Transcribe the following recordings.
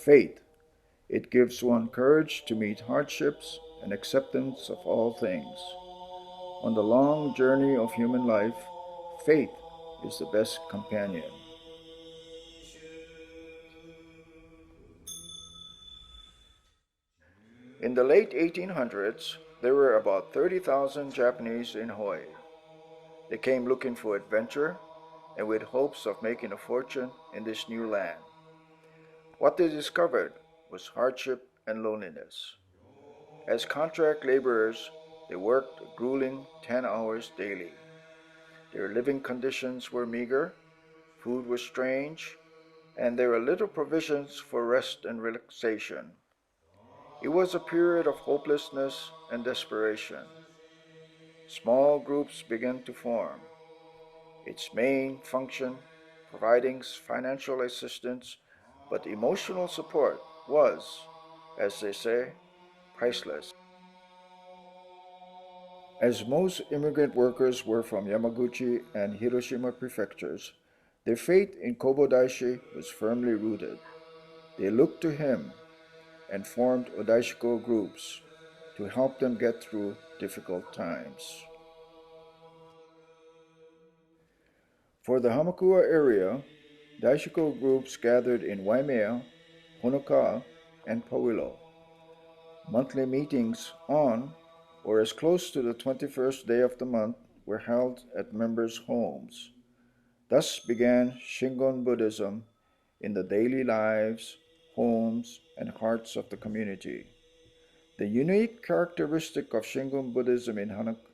Faith. It gives one courage to meet hardships and acceptance of all things. On the long journey of human life, faith is the best companion. In the late 1800s, there were about 30,000 Japanese in Hawaii. They came looking for adventure and with hopes of making a fortune in this new land. What they discovered was hardship and loneliness. As contract laborers, they worked a grueling 10 hours daily. Their living conditions were meager, food was strange, and there were little provisions for rest and relaxation. It was a period of hopelessness and desperation. Small groups began to form. Its main function, providing financial assistance, but emotional support was, as they say, priceless. As most immigrant workers were from Yamaguchi and Hiroshima prefectures, their faith in Kobodaishi was firmly rooted. They looked to him and formed Odaishiko groups to help them get through difficult times. For the Hamakua area, Daishiko groups gathered in Waimea, Honokaa, and Paauilo. Monthly meetings on or as close to the 21st day of the month were held at members' homes. Thus began Shingon Buddhism in the daily lives, homes, and hearts of the community. The unique characteristic of Shingon Buddhism in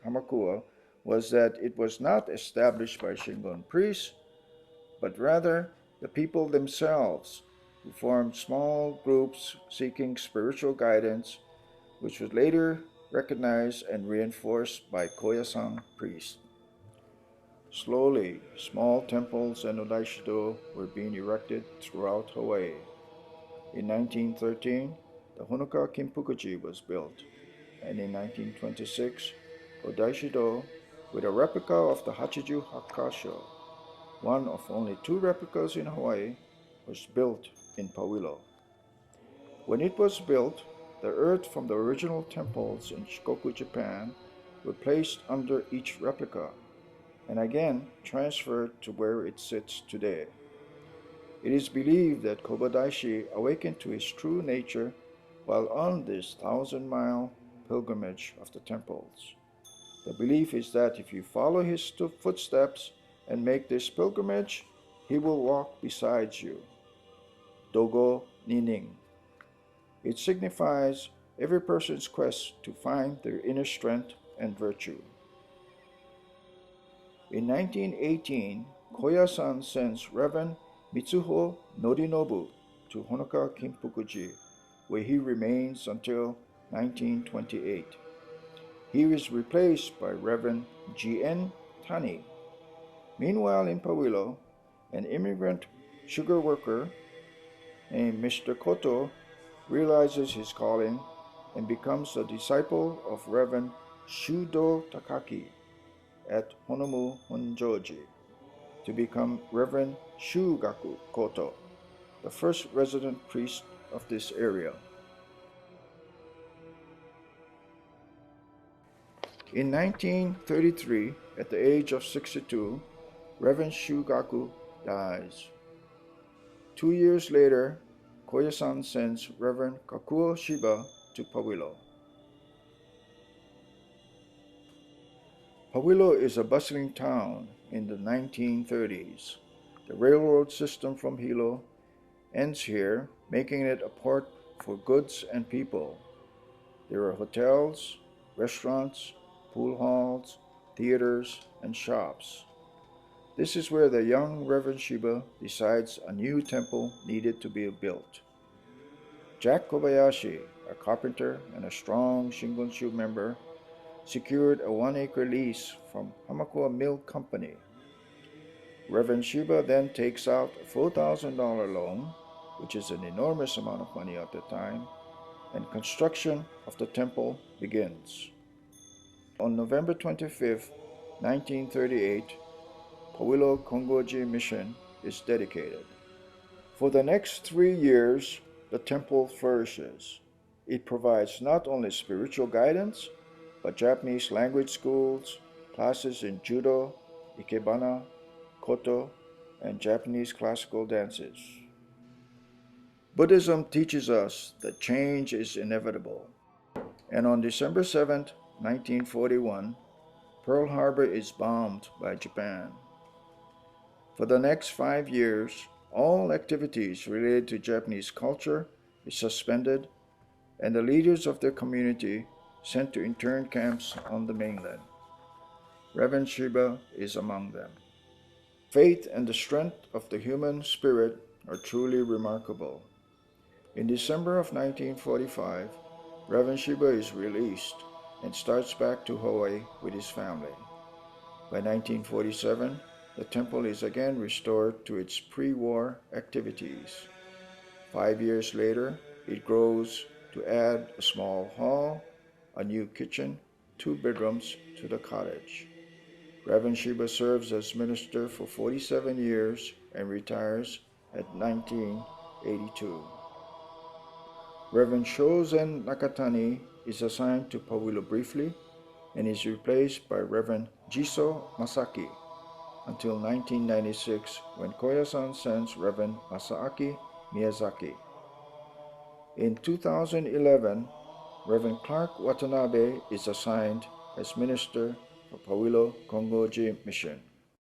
Hamakua was that it was not established by Shingon priests, but rather the people themselves who formed small groups seeking spiritual guidance, which was later recognized and reinforced by Koyasan priests. Slowly, small temples and odaishido were being erected throughout Hawaii. In 1913, the Honoka Kinpukuji was built, and in 1926, odaishido with a replica of the Hachiju Hakkasho, one of only two replicas in Hawaii, was built in Paauilo. When it was built, the earth from the original temples in Shikoku, Japan, were placed under each replica, and again transferred to where it sits today. It is believed that Kobodaishi awakened to his true nature while on this 1,000-mile pilgrimage of the temples. The belief is that if you follow his footsteps and make this pilgrimage, he will walk beside you. Dogo Nining. It signifies every person's quest to find their inner strength and virtue. In 1918, Koyasan sends Reverend Mitsuho Norinobu to Honoka Kinpukuji, where he remains until 1928. He is replaced by Reverend G.N. Tani. Meanwhile, in Paauilo, an immigrant sugar worker named Mr. Koto realizes his calling and becomes a disciple of Reverend Shudo Takaki at Honomu Honjoji to become Reverend Shugaku Koto, the first resident priest of this area. In 1933, at the age of 62, Reverend Shugaku dies. 2 years later, Koyasan sends Reverend Kakuo Shiba to Paauilo. Paauilo is a bustling town in the 1930s. The railroad system from Hilo ends here, making it a port for goods and people. There are hotels, restaurants, pool halls, theaters, and shops. This is where the young Reverend Shiba decides a new temple needed to be built. Jack Kobayashi, a carpenter and a strong Shingonshu member, secured a 1-acre lease from Hamakua Mill Company. Reverend Shiba then takes out a $4,000 loan, which is an enormous amount of money at the time, and construction of the temple begins. On November 25, 1938, Paauilo Kongoji Mission is dedicated. For the next 3 years, the temple flourishes. It provides not only spiritual guidance, but Japanese language schools, classes in judo, ikebana, koto, and Japanese classical dances. Buddhism teaches us that change is inevitable, and on December 7, 1941, Pearl Harbor is bombed by Japan. For the next 5 years, all activities related to Japanese culture is suspended, and the leaders of the community sent to intern camps on the mainland. Reverend Shiba is among them. Faith and the strength of the human spirit are truly remarkable. In December of 1945, Reverend Shiba is released and starts back to Hawaii with his family. By 1947, the temple is again restored to its pre-war activities. 5 years later, it grows to add a small hall, a new kitchen, 2 bedrooms to the cottage. Reverend Shiba serves as minister for 47 years and retires at 1982. Reverend Shozen Nakatani is assigned to Paauilo briefly and is replaced by Reverend Jiso Masaki until 1996 when Koyasan sends Reverend Masaaki Miyazaki. In 2011, Reverend Clark Watanabe is assigned as minister for Paauilo Kongoji Mission.